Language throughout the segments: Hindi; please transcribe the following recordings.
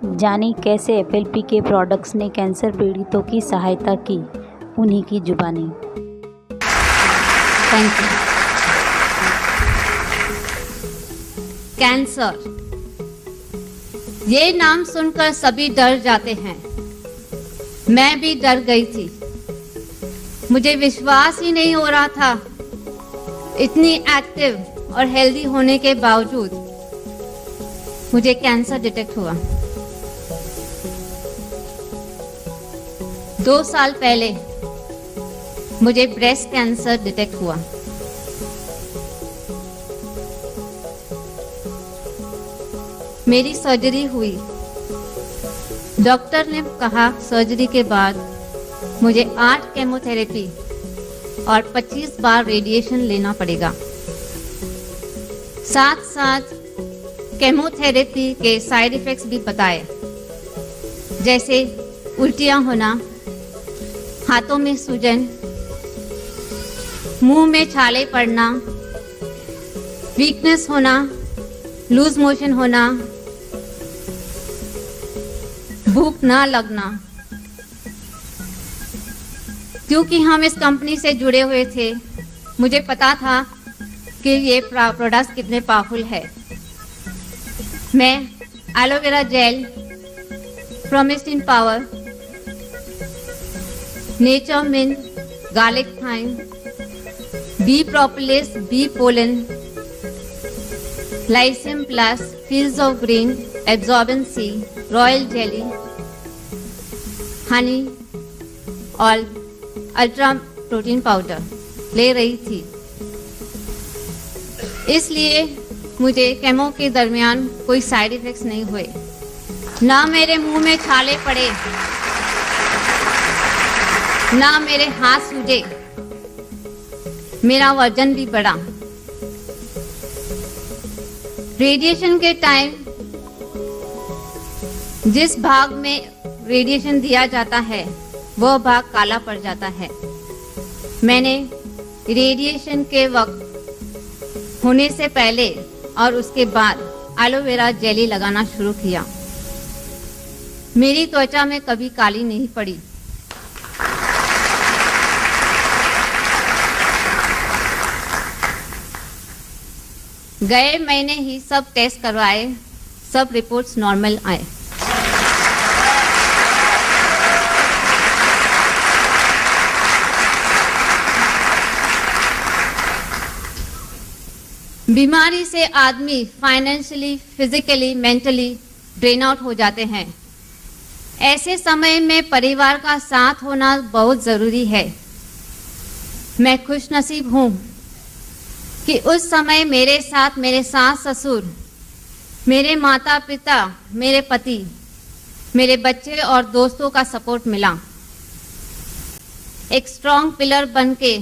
जानें कैसे एफएलपी के प्रोडक्ट्स ने कैंसर पीड़ितों की सहायता की, उन्हीं की जुबानी। Thank you. कैंसर, ये नाम सुनकर सभी डर जाते हैं। मैं भी डर गई थी। मुझे विश्वास ही नहीं हो रहा था, इतनी एक्टिव और हेल्दी होने के बावजूद मुझे कैंसर डिटेक्ट हुआ। 2 साल पहले मुझे ब्रेस्ट कैंसर डिटेक्ट हुआ। मेरी सर्जरी हुई। डॉक्टर ने कहा सर्जरी के बाद मुझे 8 केमोथेरेपी और 25 बार रेडिएशन लेना पड़ेगा। साथ साथ केमोथेरेपी के साइड इफ़ेक्ट्स भी बताए, जैसे उल्टियां होना, हाथों में सूजन, मुंह में छाले पड़ना, वीकनेस होना, लूज मोशन होना, भूख ना लगना। क्योंकि हम इस कंपनी से जुड़े हुए थे, मुझे पता था कि ये प्रोडक्ट्स कितने पावरफुल है। मैं aloe vera gel, Pomesteen power, nature mint, garlic thyme, bee propolis, bee pollen, lycium plus, fields of green, absorbent C, royal jelly, honey और अल्ट्रा प्रोटीन पाउडर ले रही थी। इसलिए मुझे केमो के दरमियान कोई साइड इफेक्ट्स नहीं हुए, ना मेरे मुंह में छाले पड़े, ना मेरे हाथ सूजे। मेरा वजन भी बढ़ा। रेडिएशन के टाइम जिस भाग में रेडिएशन दिया जाता है वह भाग काला पड़ जाता है। मैंने रेडिएशन के वक्त होने से पहले और उसके बाद एलोवेरा जेली लगाना शुरू किया। मेरी त्वचा में कभी काली नहीं पड़ी। गए महीने ही सब टेस्ट करवाए, सब रिपोर्ट्स नॉर्मल आए। बीमारी से आदमी financially, physically, mentally drain out हो जाते हैं। ऐसे समय में परिवार का साथ होना बहुत ज़रूरी है। मैं खुशनसीब हूँ कि उस समय मेरे साथ मेरे सास ससुर, मेरे माता पिता, मेरे पति, मेरे बच्चे और दोस्तों का सपोर्ट मिला। एक स्ट्रॉन्ग पिलर बनके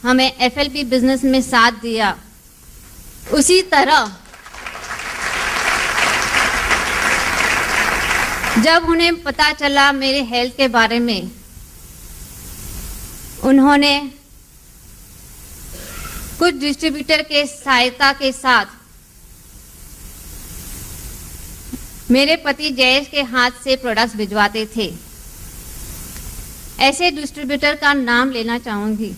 हमें एफएलपी बिजनेस में साथ दिया। उसी तरह जब उन्हें पता चला मेरे हेल्थ के बारे में, उन्होंने कुछ डिस्ट्रीब्यूटर के सहायता के साथ मेरे पति जयेश के हाथ से प्रोडक्ट्स भिजवाते थे। ऐसे डिस्ट्रीब्यूटर का नाम लेना चाहूंगी।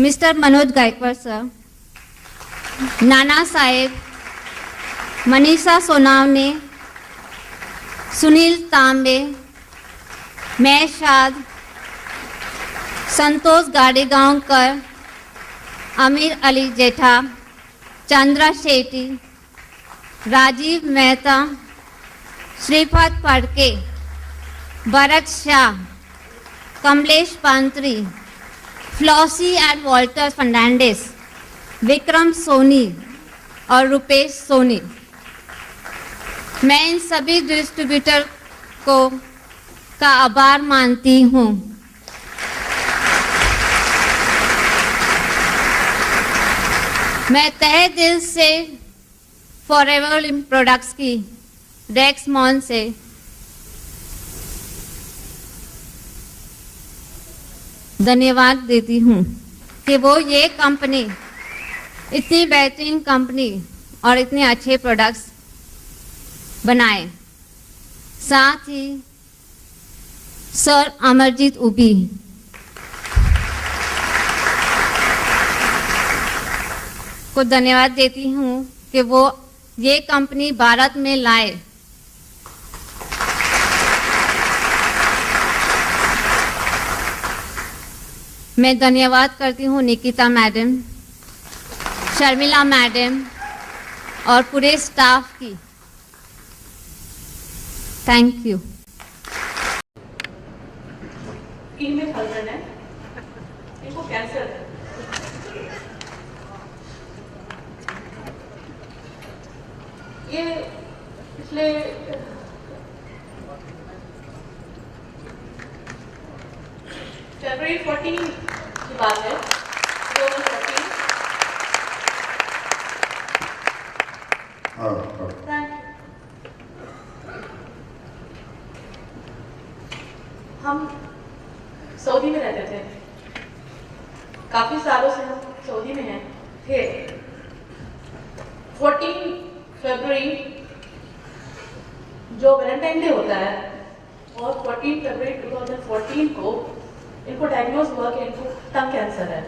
Mister Manoj Gaekwad sir, Nana Saheb, Manisha Sonawane, Sunil Tambe, Maishad, Santosh Gadegaonkar, Aamir Ali Jetha, Chandra Shetty, Rajiv Mehta, Shripad Phadke, Bharat Shah, Kamlesh Pantri, Flossie and Walter Fernandes, Vikram Soni और रुपेश सोनी। मैं इन सभी डिस्ट्रीब्यूटर को का आभार मानती हूँ। मैं तहे दिल से फॉरएवर प्रोडक्ट्स की डेक्समॉन से धन्यवाद देती हूँ कि वो ये कंपनी इतनी बेहतरीन कंपनी और इतने अच्छे प्रोडक्ट्स बनाए। साथ ही सर अमरजीत उबी को धन्यवाद देती हूँ कि वो ये कंपनी भारत में लाए। मैं धन्यवाद करती हूँ निकिता मैडम, शर्मिला मैडम और पूरे स्टाफ की। Thank you. स्किन में खलबन है, इनको कैंसर है। ये पिछले फरवरी 14 की बात है, 2014। हम सऊदी में रहते थे, काफी सालों से हम सऊदी में हैं थे। 14 फरवरी जो वैलेंटाइन डे होता है, और 14 फरवरी 2014 को इनको डायग्नोज हुआ कि इनको टंग कैंसर है।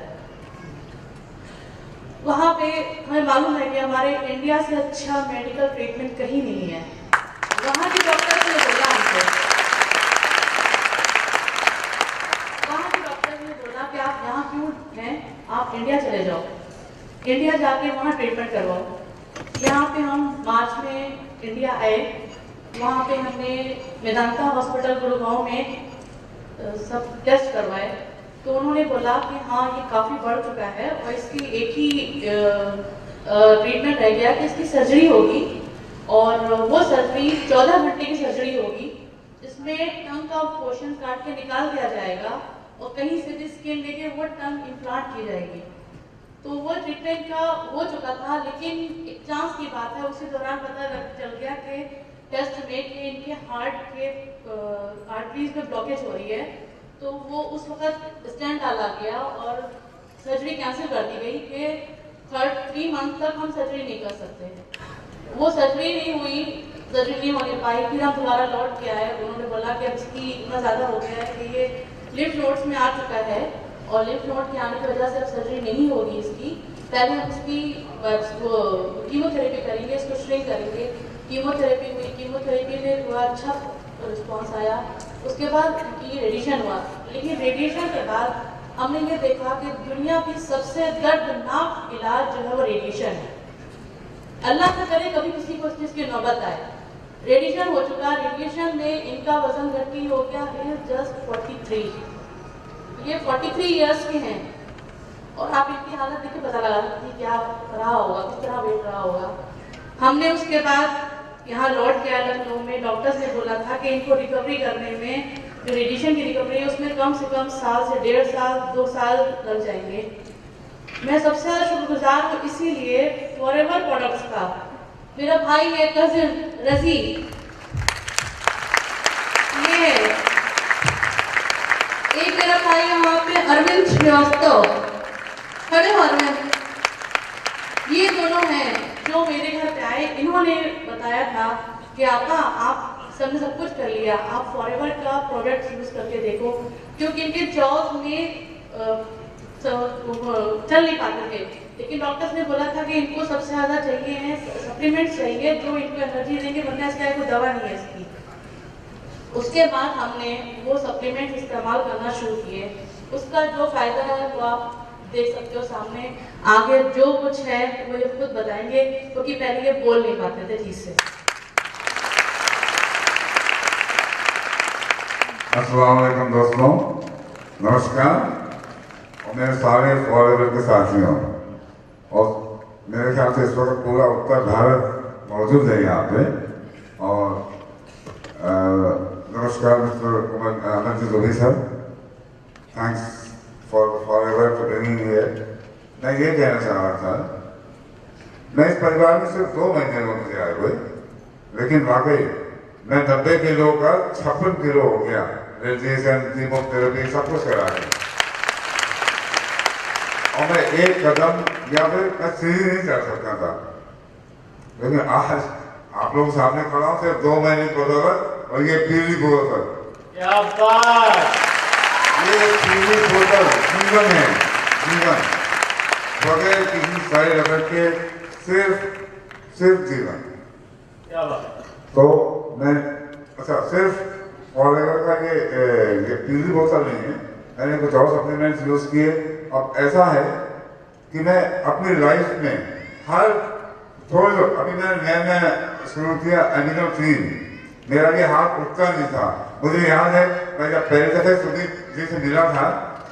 वहाँ पे हमें मालूम है कि हमारे इंडिया से अच्छा मेडिकल ट्रीटमेंट कहीं नहीं है। वहाँ के डॉक्टर ने बोला हमको, वहाँ के डॉक्टर ने बोला कि आप यहाँ क्यों हैं, आप इंडिया चले जाओ, इंडिया जाके वहाँ ट्रीटमेंट करवाओ। यहाँ पे हम मार्च में इंडिया आए। वहाँ पे हमने वेदांता हॉस्पिटल गुड़गांव में सब टेस्ट करवाए, तो उन्होंने बोला कि हाँ ये काफ़ी बढ़ चुका है और इसकी एक ही ट्रीटमेंट रह गया कि इसकी सर्जरी होगी, और वो सर्जरी 14 घंटे की सर्जरी होगी, जिसमें टंग का पोर्शन काट के निकाल दिया जाएगा और कहीं से भी स्किन लेके वो टंग इम्प्लांट की जाएगी। तो वो ट्रीटमेंट का हो चुका था, लेकिन एक चांस की बात है, उसी दौरान पता चल गया कि टेस्ट में कि इनके हार्ट के आर्टरीज में ब्लॉकेज हो रही है। तो वो उस वक्त स्टेंट डाला गया और सर्जरी कैंसिल कर दी गई कि 3 मंथ तक हम सर्जरी नहीं कर सकते। वो सर्जरी नहीं हुई, सर्जरी नहीं होने पाई। फिर हम दोबारा लौट के आए, उन्होंने बोला कि अब इसकी इतना ज़्यादा हो गया है कि ये लिम्फ नोड्स में आ चुका है, और लिम्फ नोड के आने की वजह से अब सर्जरी नहीं होगी इसकी। पहले हम इसकी कीमोथेरेपी करेंगे, इसको श्रिंक करेंगे। कीमोथेरेपी हुई, कीमोथेरेपी में हुआ अच्छा रिस्पॉन्स आया। उसके बाद इनकी रेडिएशन हुआ, लेकिन रेडिएशन के बाद हमने ये देखा कि दुनिया की सबसे दर्दनाक इलाज जो है वो रेडिएशन है। अल्लाह न करे कभी किसी को इस चीज़ की नौबत आए। रेडिएशन हो चुका, रेडिएशन में इनका वजन घटी हो गया है जस्ट 43। ये 43 ईयर्स के हैं, और आप इनकी हालत देखिए, पता लगा सकती है क्या रहा होगा, किस तरह वेट रहा होगा। हमने उसके बाद यहाँ लौट के आया लखनऊ में, डॉक्टर्स ने बोला था कि इनको रिकवरी करने में, जो रेडिएशन की रिकवरी है उसमें कम से कम 1 से 1.5 साल 2 साल लग जाएंगे। मैं सबसे ज़्यादा शुक्रगुजार हूँ इसीलिए फॉरएवर प्रोडक्ट्स का। मेरा भाई है कजिन रजी, ये एक मेरा भाई है वहाँ पे अरविंद श्रीवास्तव, खड़े हो अरविंद। ये दोनों हैं जो मेरे घर पे आए। इन्होंने बताया था कि आपा आप सबने सब कुछ कर लिया, आप फॉरएवर का प्रोडक्ट यूज करके देखो, क्योंकि इनके जॉब में चल नहीं पाते थे। लेकिन डॉक्टर्स ने बोला था कि इनको सबसे ज़्यादा चाहिए है सप्लीमेंट्स चाहिए जो इनको एनर्जी देंगे, वरना इसका कोई दवा नहीं है इसकी। उसके बाद हमने वो सप्लीमेंट इस्तेमाल करना शुरू किए। उसका जो फायदा है वो आप देख सकते हो सामने। आगे जो कुछ है वो ये खुद बताएंगे, क्योंकि पहले ये बोल नहीं पाते थे ठीक से। अस्सलाम वालेकुम दोस्तों, नमस्कार। और मेरे सारे फॉलोअर के साथियों, और मेरे ख्याल से इस वक्त पूरा उत्तर भारत मौजूद है यहाँ पे। और नमस्कार mister Amarjeet Ubi sir, thanks forever to bringing here. मैं ये कहना चाह रहा था, मैं इस परिवार में सिर्फ 2 महीने में मुझे आए हुए, लेकिन वाकई मैं 90 किलो का 56 किलो हो गया। रेडिएशन, कीमोथेरेपी सब कुछ करा है। और मैं एक कदम या फिर मैं सीढ़ी नहीं चढ़ सकता था, लेकिन आज आप लोग सामने खड़ा हूं सिर्फ 2 महीने की बदौलत और ये पीली बोतल, क्या बात, ये पीली बोतल जीवन है, जीवन बगैर किसी साइड इफेक्ट के, सिर्फ जीवन। क्या बात। तो मैं अच्छा सिर्फ फॉरएवर का ये पीली बोतल नहीं है, मैंने कुछ और सप्लीमेंट्स यूज किए। अब ऐसा है कि मैं अपनी लाइफ में हर थोड़े अभी मैंने नया शुरू किया एनिमल फीड, मेरा ये हाथ उठता नहीं था। मुझे याद है मैं जब पहले दफे सुदीप जी से मिला था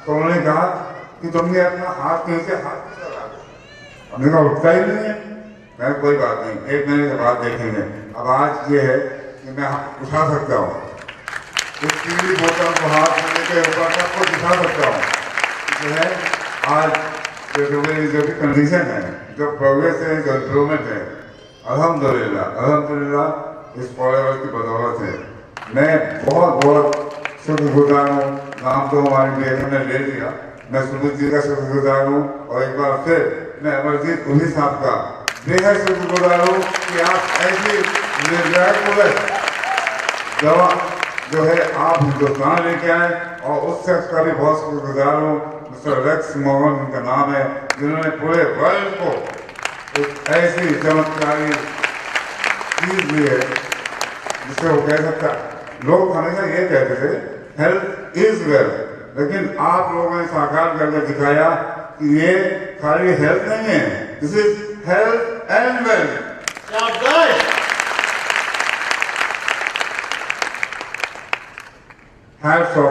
तो उन्होंने कहा कि तुमने अपना हाथ नीचे हाथ चला, हमने कहा उठता ही नहीं है। मैं कोई बात नहीं, 1 महीने के बाद देखेंगे। अब आज ये है कि मैं उठा सकता हूँ इस पीली बोतल को, हाथ में लेके ऊपर सबको दिखा सकता हूँ जो है आज जो भी कंडीशन है, जो प्रोग्रेस है, जो इम्प्रूवमेंट है, अल्हम्दुलिल्लाह इस फॉरएवर की बदौलत है। मैं बहुत बहुत शुक्रगुजार हूँ। नाम तो हमारी बेगम ने ले लिया, मैं सुमित जी का शुक्रगुजार हूँ और एक बार फिर मैं अमरजीत उन्हीं साहब का बेहद शुक्रगुजार हूँ कि आप ऐसी निर्णायक दवा जो है आप हिंदुस्तान लेके आए, और उस शख्स का भी बहुत शुक्रगुजार हूँ, मिस्टर रेक्स मॉर्गन उनका नाम है, जिन्होंने पूरे वर्ल्ड को एक ऐसी चमत्कारी चीज दी है जिससे वो कह सकता। लोग हमेशा ये कहते थे हेल्थ इज वेल्थ, लेकिन आप लोगों ने साकार करके दिखाया कि ये खाली हेल्थ नहीं है, this is health and wealth. Hats off